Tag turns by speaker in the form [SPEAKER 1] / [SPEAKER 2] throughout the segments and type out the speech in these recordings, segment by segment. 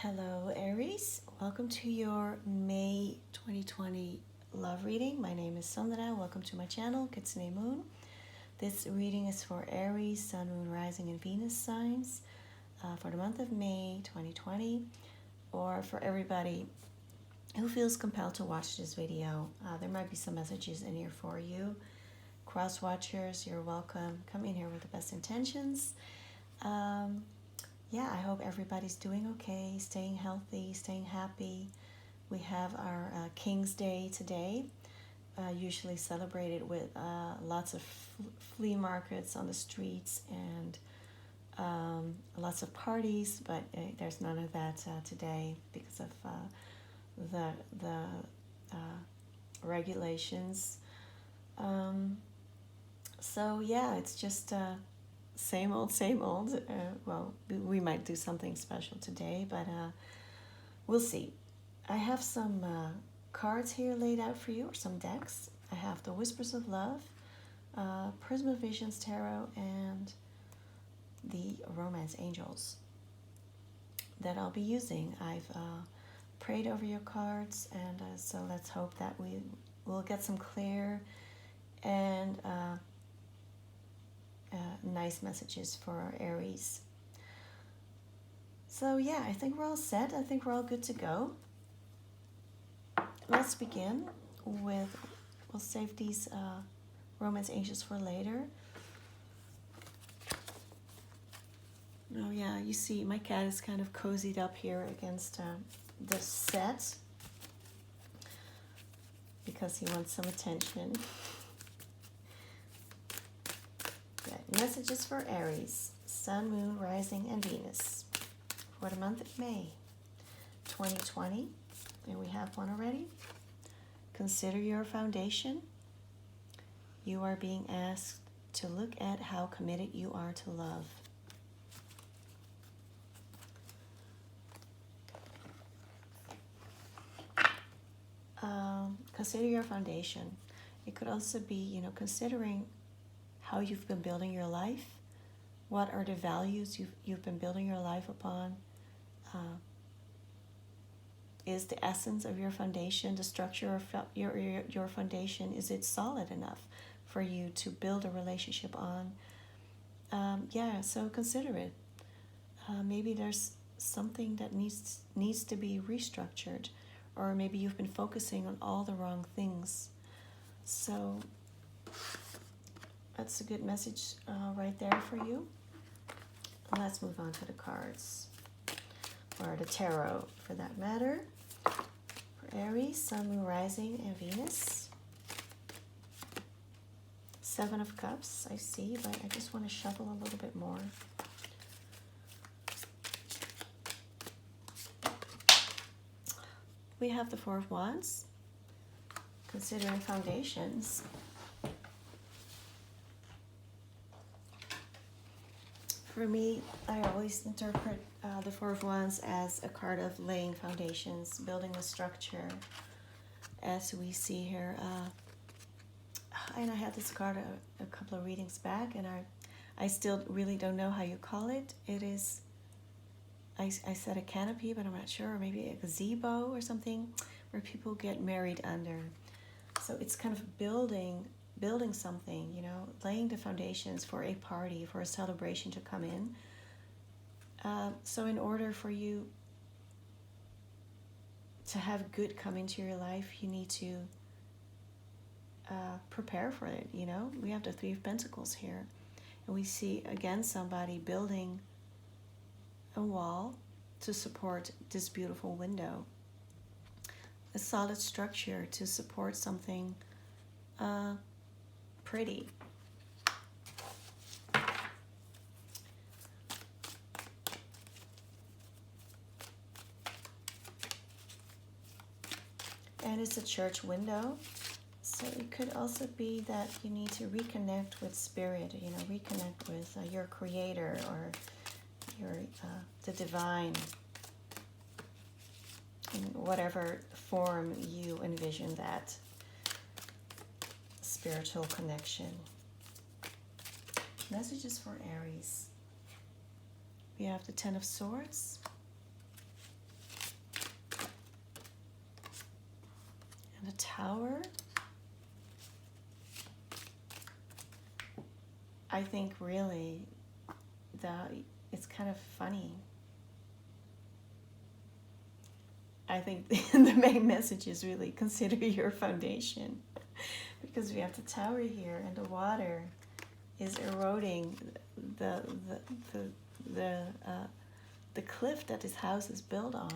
[SPEAKER 1] Hello, Aries. Welcome to your May 2020 love reading. My name is Sandra. Welcome to my channel, Kitsune Moon. This reading is for Aries, Sun, Moon, Rising, and Venus signs for the month of May 2020, or for everybody who feels compelled to watch this video. There might be some messages in here for you. Cross watchers, you're welcome. Come in here with the best intentions. Yeah, I hope everybody's doing okay, staying healthy, staying happy. We have our King's Day today, usually celebrated with lots of flea markets on the streets and lots of parties, but there's none of that today because of the regulations. So yeah, it's just same old, same old. Well, we might do something special today, but we'll see. I have some cards here laid out for you, or some decks. I have the Whispers of Love, Prism of Visions Tarot, and the Romance Angels that I'll be using. I've prayed over your cards, and so let's hope that we will get some clear and nice messages for our Aries. So yeah, I think we're all set. I think we're all good to go. Let's begin with, we'll save these Romance Angels for later. Oh yeah, you see my cat is kind of cozied up here against the set because he wants some attention. Messages for Aries, Sun, Moon, Rising, and Venus for the month of May 2020. And we have one already. Consider your foundation. You are being asked to look at how committed you are to love. Consider your foundation. It could also be, considering how you've been building your life. What are the values you've been building your life upon? Is the essence of your foundation, the structure of your foundation, is it solid enough for you to build a relationship on? Yeah, so consider it. Maybe there's something that needs to be restructured, or maybe you've been focusing on all the wrong things. So that's a good message right there for you. Let's move on to the cards, or the tarot for that matter. For Aries, Sun, Moon, Rising, and Venus. Seven of Cups, I see, but I just want to shuffle a little bit more. We have the Four of Wands, considering foundations. For me, I always interpret the Four of Wands as a card of laying foundations, building a structure, as we see here. And I had this card a couple of readings back, and I still really don't know how you call it. It is, I said a canopy, but I'm not sure, or maybe a gazebo or something, where people get married under. So it's kind of building something, laying the foundations for a party, for a celebration to come in. So in order for you to have good come into your life, you need to prepare for it, We have the Three of Pentacles here. And we see, again, somebody building a wall to support this beautiful window. A solid structure to support something pretty. And it's a church window. So it could also be that you need to reconnect with spirit, reconnect with your creator, or the divine, in whatever form you envision that spiritual connection. Messages for Aries. We have the Ten of Swords, And the Tower. I think really that it's kind of funny. I think the main message is really consider your foundation, because we have the Tower here and the water is eroding the the the the cliff that this house is built on.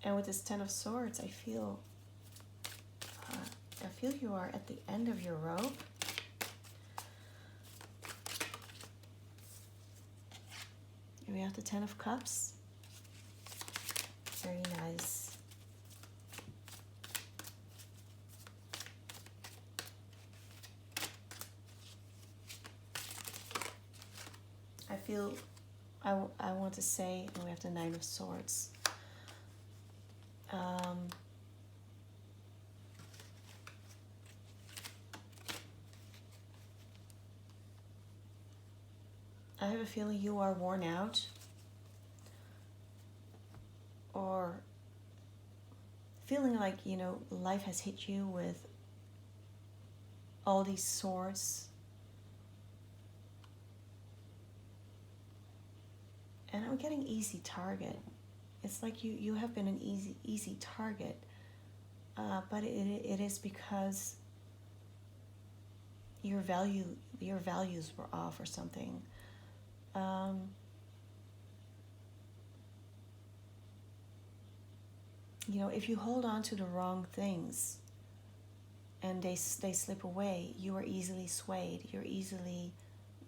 [SPEAKER 1] And with this Ten of Swords, I feel you are at the end of your rope. And we have the Ten of Cups. Very nice. I feel, I want to say, and we have the Nine of Swords. I have a feeling you are worn out, or feeling like, you know, life has hit you with all these swords. And I'm getting easy target. It's like you have been an easy target, but it is because your values were off or something. You know, if you hold on to the wrong things and they slip away, you are easily swayed. You're easily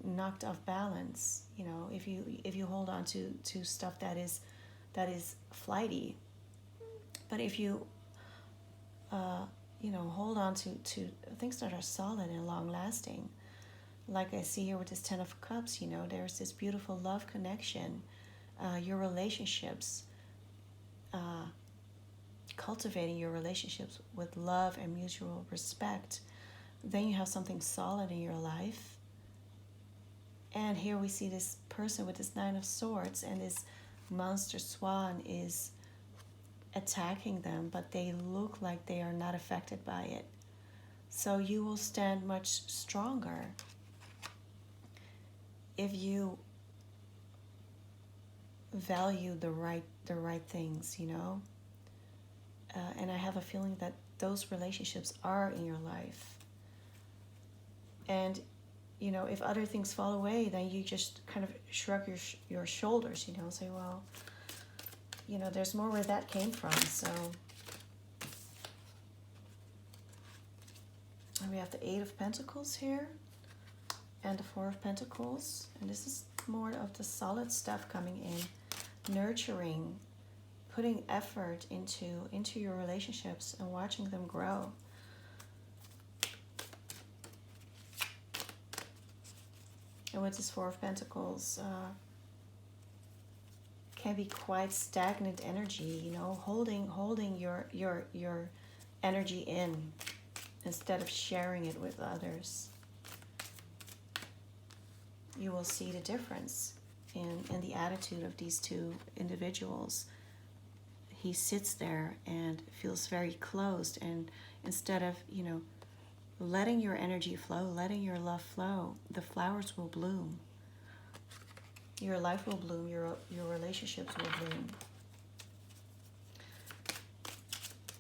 [SPEAKER 1] knocked off balance. You know, if you hold on to stuff that is flighty. But if you you know, hold on to things that are solid and long lasting, like I see here with this Ten of Cups, you know, there's this beautiful love connection, your relationships, cultivating your relationships with love and mutual respect. Then you have something solid in your life. And here we see this person with this Nine of Swords, and this monster swan is attacking them, but they look like they are not affected by it. So you will stand much stronger if you value the right things, you know. And I have a feeling that those relationships are in your life. And, you know, if other things fall away, then you just kind of shrug your shoulders, you know, say, well, you know, there's more where that came from. So, and we have the Eight of Pentacles here and the Four of Pentacles. And this is more of the solid stuff coming in, nurturing, putting effort into your relationships and watching them grow. And with this Four of Pentacles, can be quite stagnant energy, you know, holding your energy in instead of sharing it with others. You will see the difference in the attitude of these two individuals. He sits there and feels very closed, and instead of, you know, letting your energy flow, letting your love flow, the flowers will bloom. Your life will bloom, your relationships will bloom.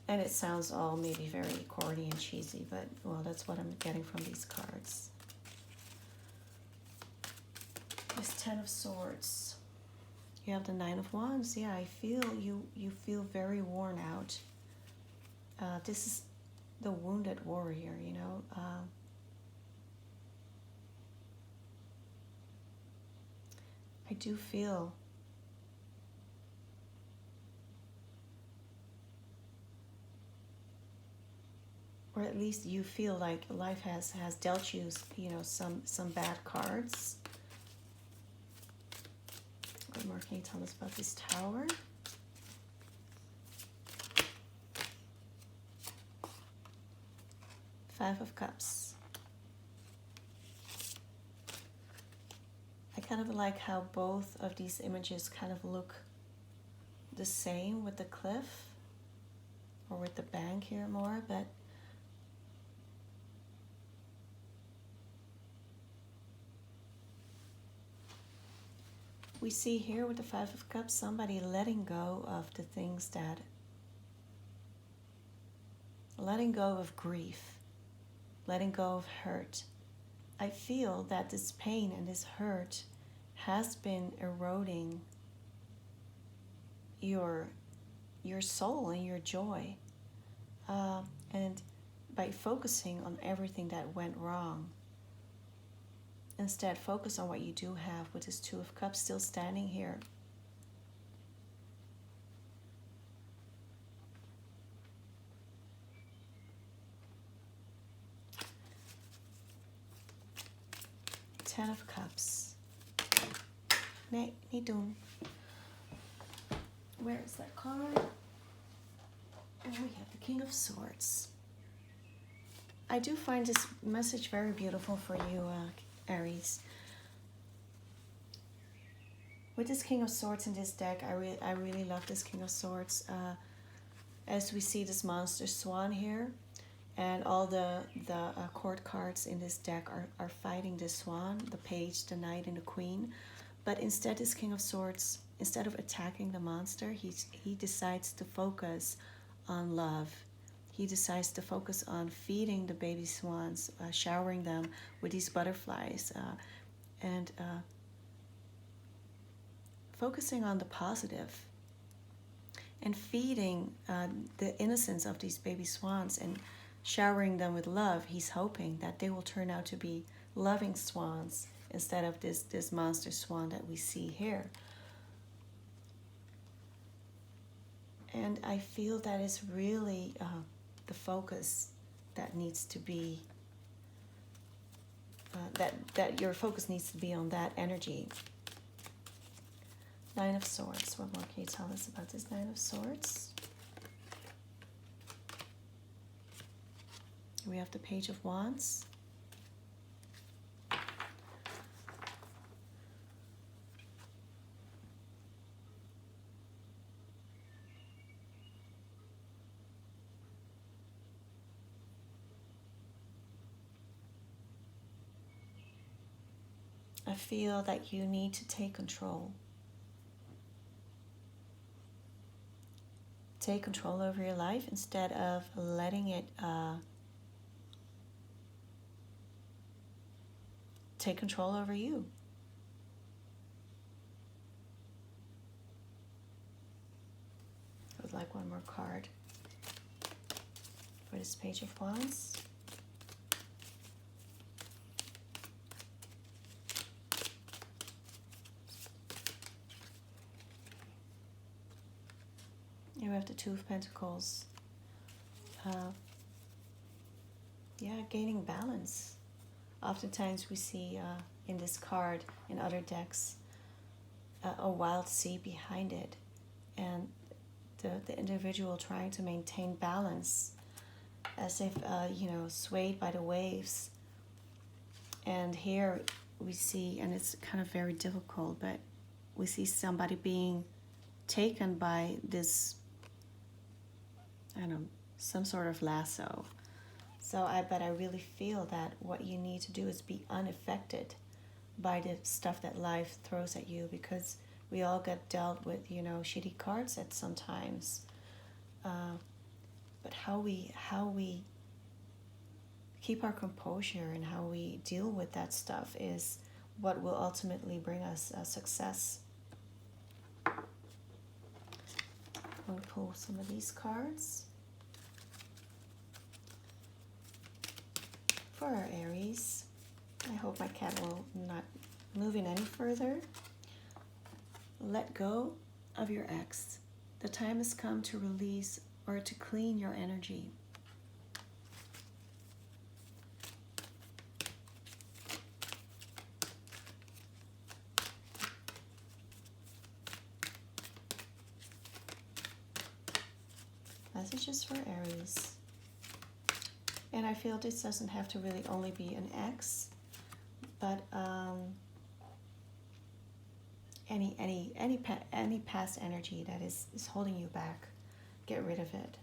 [SPEAKER 1] And it sounds all maybe very corny and cheesy, but, well, that's what I'm getting from these cards. This Ten of Swords. You have the Nine of Wands. Yeah, I feel you feel very worn out. This is the wounded warrior, you know. I do feel or at least you feel like life has dealt you, you know, some bad cards. What more can you tell us about this Tower? Five of Cups. I kind of like how both of these images kind of look the same with the cliff or with the bank here more, but we see here with the Five of Cups somebody letting go of the things that, letting go of grief, letting go of hurt. I feel that this pain and this hurt has been eroding your soul and your joy. And by focusing on everything that went wrong, instead focus on what you do have, with this Two of Cups still standing here. Ten of Cups. Nee, niet doen. Where is that card? And we have the King of Swords. I do find this message very beautiful for you, Aries. With this King of Swords in this deck, I really love this King of Swords. As we see this monster swan here, and all the court cards in this deck are fighting this swan, the page, the knight, and the queen. But instead, this King of Swords, instead of attacking the monster, he decides to focus on love. He decides to focus on feeding the baby swans, showering them with these butterflies, and focusing on the positive, and feeding the innocence of these baby swans and showering them with love. He's hoping that they will turn out to be loving swans instead of this monster swan that we see here. And I feel that is really the focus that needs to be, that your focus needs to be on that energy. Nine of Swords. What more can you tell us about this Nine of Swords? We have the Page of Wands. I feel that you need to take control. Take control over your life instead of letting it take control over you. I would like one more card for this Page of Wands. Here we have the Two of Pentacles. Gaining balance. Oftentimes we see in this card, in other decks, a wild sea behind it. And the individual trying to maintain balance as if, swayed by the waves. And here we see, and it's kind of very difficult, but we see somebody being taken by this, some sort of lasso. But I really feel that what you need to do is be unaffected by the stuff that life throws at you, because we all get dealt with, shitty cards at sometimes. But how we keep our composure and how we deal with that stuff is what will ultimately bring us success. We'll pull some of these cards for our Aries. I hope my cat will not move in any further. Let go of your ex. The time has come to release or to clean your energy. Messages for Aries. And I feel this doesn't have to really only be an ex, but any past energy that is holding you back. Get rid of it.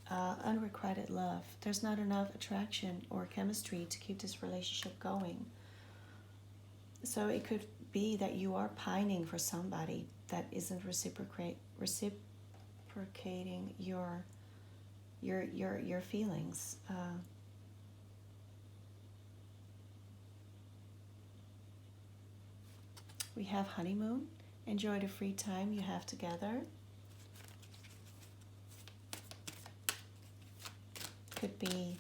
[SPEAKER 1] Unrequited love. There's not enough attraction or chemistry to keep this relationship going. So it could be that you are pining for somebody that isn't reciprocating your feelings. We have honeymoon. Enjoy the free time you have together. Could be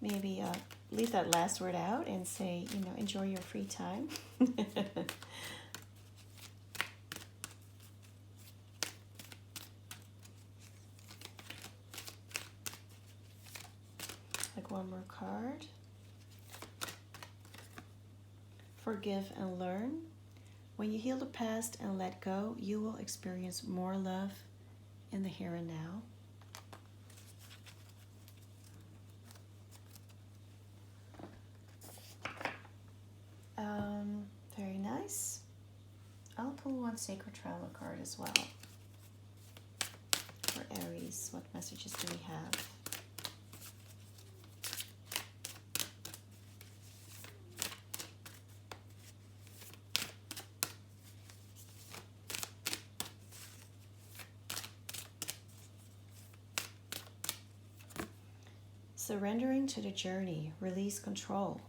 [SPEAKER 1] maybe leave that last word out and say, enjoy your free time. Like one more card. Forgive and learn. When you heal the past and let go, you will experience more love in the here and now. Very nice. I'll pull one sacred travel card as well. For Aries, what messages do we have? Surrendering to the journey, release control.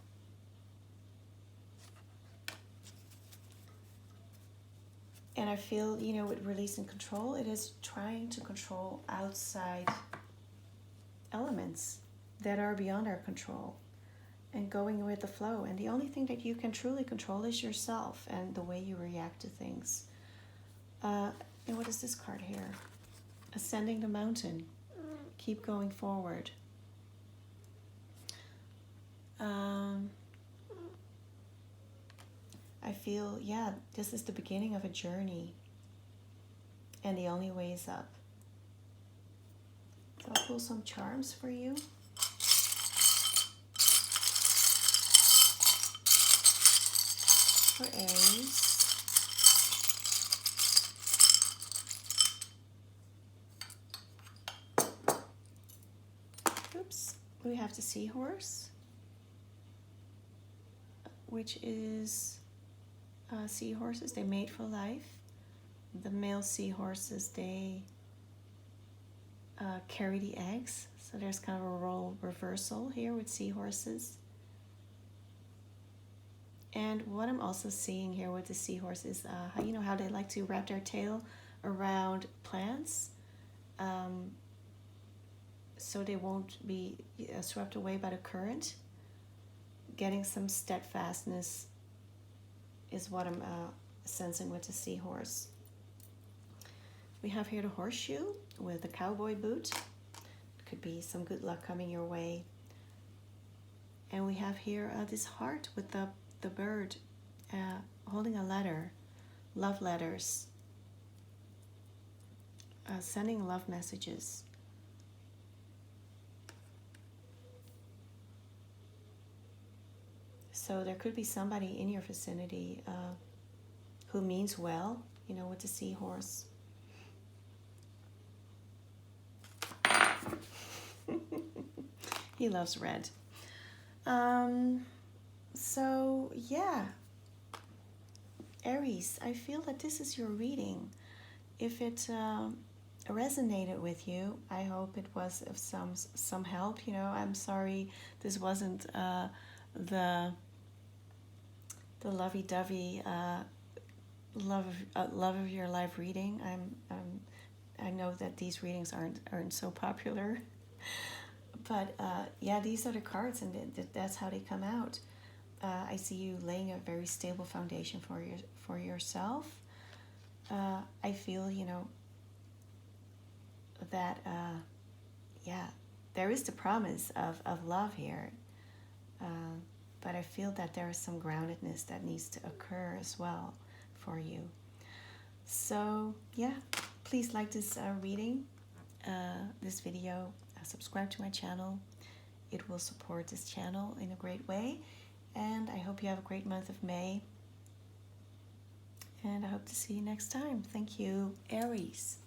[SPEAKER 1] And I feel, with releasing control, it is trying to control outside elements that are beyond our control and going with the flow. And the only thing that you can truly control is yourself and the way you react to things. And what is this card here? Ascending the mountain. Keep going forward. I feel, this is the beginning of a journey. And the only way is up. So I'll pull some charms for you. For Aries. Oops. We have the seahorse, which is seahorses. They mate for life. The male seahorses, they carry the eggs. So there's kind of a role reversal here with seahorses. And what I'm also seeing here with the seahorse is how they like to wrap their tail around plants, so they won't be swept away by the current. Getting some steadfastness is what I'm sensing with the seahorse. We have here the horseshoe with the cowboy boot. Could be some good luck coming your way. And we have here this heart with the bird holding a letter, love letters, sending love messages. So there could be somebody in your vicinity who means well, with the seahorse. He loves red. So, Aries, I feel that this is your reading. If it resonated with you, I hope it was of some help. I'm sorry this wasn't the lovey-dovey love of your life reading. I know that these readings aren't so popular, but these are the cards, and that's how they come out. I see you laying a very stable foundation for yourself. I feel that there is the promise of love here. But I feel that there is some groundedness that needs to occur as well for you. So, please like this reading, this video, subscribe to my channel. It will support this channel in a great way. And I hope you have a great month of May. And I hope to see you next time. Thank you, Aries.